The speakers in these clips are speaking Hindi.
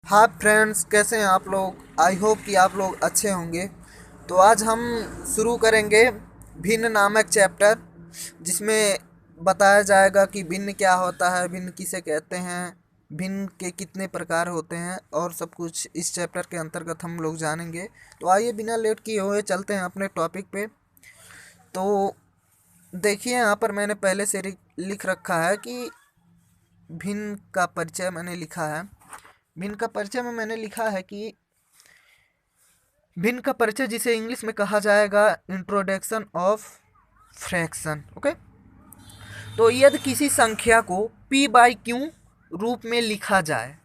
हाय फ्रेंड्स, कैसे हैं आप लोग। आई होप कि आप लोग अच्छे होंगे। तो आज हम शुरू करेंगे भिन्न नामक चैप्टर, जिसमें बताया जाएगा कि भिन्न क्या होता है, भिन्न किसे कहते हैं, भिन्न के कितने प्रकार होते हैं और सब कुछ इस चैप्टर के अंतर्गत हम लोग जानेंगे। तो आइए बिना लेट किए हुए चलते हैं अपने टॉपिक पे। तो देखिए, यहाँ पर मैंने पहले से लिख रखा है कि भिन्न का परिचय मैंने लिखा है। भिन्न का परिचय में मैंने लिखा है कि भिन्न का परिचय जिसे इंग्लिश में कहा जाएगा इंट्रोडक्शन ऑफ फ्रैक्शन। ओके। तो यदि किसी संख्या को p बाई क्यू रूप में लिखा जाए,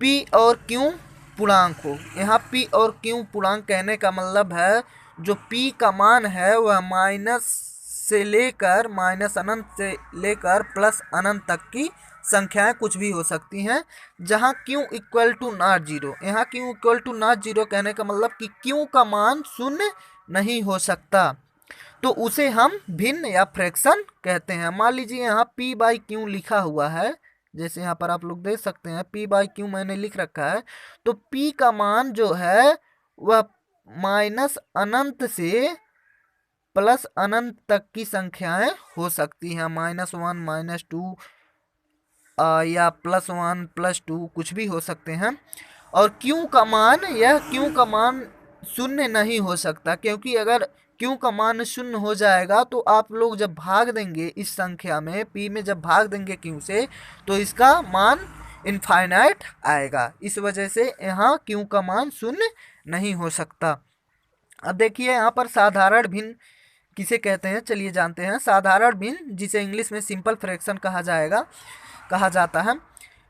p और q पूर्णांक हो। यहाँ p और q पूर्णांक कहने का मतलब है जो p का मान है वह माइनस अनंत से लेकर प्लस अनंत तक की संख्याएं कुछ भी हो सकती हैं, जहां q equal to not zero. यहाँ q equal to not zero कहने का मतलब कि q का मान शून्य नहीं हो सकता, तो उसे हम भिन्न या फ्रैक्शन कहते हैं। मान लीजिए यहाँ p बाई क्यू लिखा हुआ है, जैसे यहाँ पर आप लोग देख सकते हैं p बाई क्यू मैंने लिख रखा है। तो p का मान जो है वह माइनस अनंत से प्लस अनंत तक की संख्याएं हो सकती हैं। -1 -2 या +1 +2 कुछ भी हो सकते हैं। और क्यू का मान शून्य नहीं हो सकता, क्योंकि अगर क्यू का मान शून्य हो जाएगा तो आप लोग जब भाग देंगे इस संख्या में p में, जब भाग देंगे क्यू से, तो इसका मान इनफाइनाइट आएगा। इस वजह से यहाँ क्यू का मान शून्य नहीं हो सकता। अब देखिए यहाँ पर साधारण भिन्न किसे कहते हैं, चलिए जानते हैं। साधारण भिन्न, जिसे इंग्लिश में सिंपल फ्रैक्शन कहा जाता है,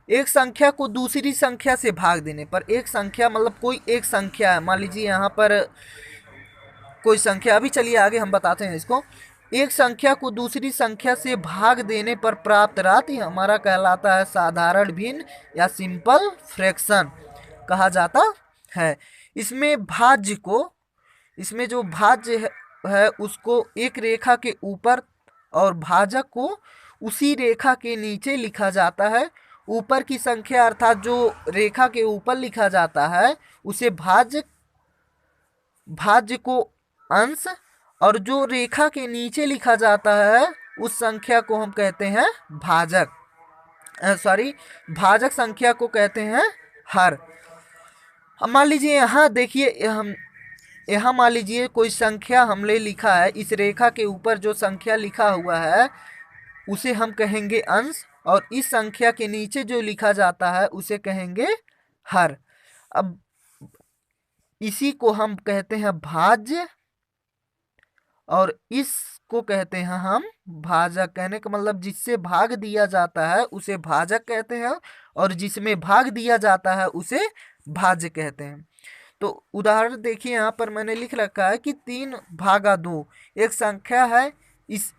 एक संख्या को दूसरी संख्या से भाग देने पर। एक संख्या मतलब कोई एक संख्या है, मान लीजिए यहाँ पर कोई संख्या, अभी चलिए आगे हम बताते हैं इसको। एक संख्या को दूसरी संख्या से भाग देने पर प्राप्त राशि हमारा कहलाता है साधारण भिन्न या सिंपल फ्रैक्शन कहा जाता है। इसमें जो भाज्य है उसको एक रेखा के ऊपर और भाजक को उसी रेखा के नीचे लिखा जाता है। ऊपर की संख्या अर्थात जो रेखा के ऊपर लिखा जाता है उसे भाज्य को अंश, और जो रेखा के नीचे लिखा जाता है उस संख्या को हम कहते हैं भाजक। भाजक संख्या को कहते हैं हर। अब मान लीजिए यहाँ देखिए, यहाँ मान लीजिए कोई संख्या हमने लिखा है, इस रेखा के ऊपर जो संख्या लिखा हुआ है उसे हम कहेंगे अंश, और इस संख्या के नीचे जो लिखा जाता है उसे कहेंगे हर। अब इसी को हम कहते हैं भाज्य और इसको कहते हैं हम भाजक। कहने का मतलब जिससे भाग दिया जाता है उसे भाजक कहते हैं, और जिसमें भाग दिया जाता है उसे भाज्य कहते हैं। तो उदाहरण देखिए, यहाँ पर मैंने लिख रखा है कि 3/2 एक संख्या है।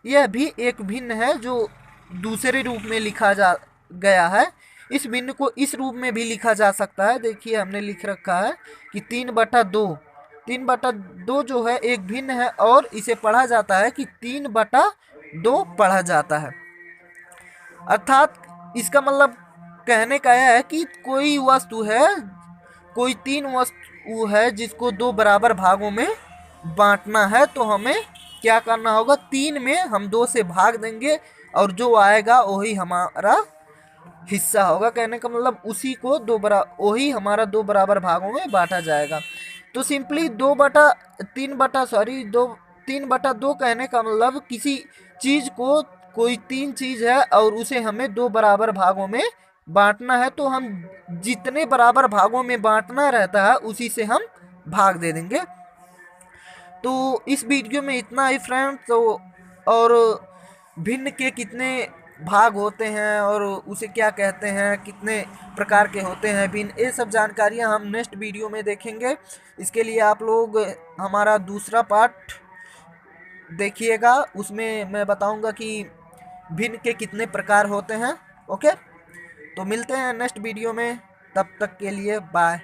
यह भी एक भिन्न है जो दूसरे रूप में लिखा जा गया है। इस भिन्न को इस रूप में भी लिखा जा सकता है। देखिए हमने लिख रखा है कि 3/2 जो है एक भिन्न है, और इसे पढ़ा जाता है कि 3/2 पढ़ा जाता है। अर्थात इसका मतलब कहने का यह है कि कोई 3 वस्तु है जिसको 2 बराबर भागों में बांटना है, तो हमें क्या करना होगा, 3 में हम 2 से भाग देंगे और जो आएगा वही हमारा हिस्सा होगा। कहने का मतलब वही हमारा 2 बराबर भागों में बांटा जाएगा। तो सिंपली 3/2 कहने का मतलब किसी चीज को, कोई 3 चीज है और उसे हमें 2 बराबर भागों में बांटना है, तो हम जितने बराबर भागों में बांटना रहता है उसी से हम भाग दे देंगे। तो इस वीडियो में इतना ही फ्रेंड्स। तो और भिन्न के कितने भाग होते हैं और उसे क्या कहते हैं, कितने प्रकार के होते हैं भिन्न, ये सब जानकारियां हम नेक्स्ट वीडियो में देखेंगे। इसके लिए आप लोग हमारा दूसरा पार्ट देखिएगा, उसमें मैं बताऊंगा कि भिन्न के कितने प्रकार होते हैं। ओके, तो मिलते हैं नेक्स्ट वीडियो में, तब तक के लिए बाय।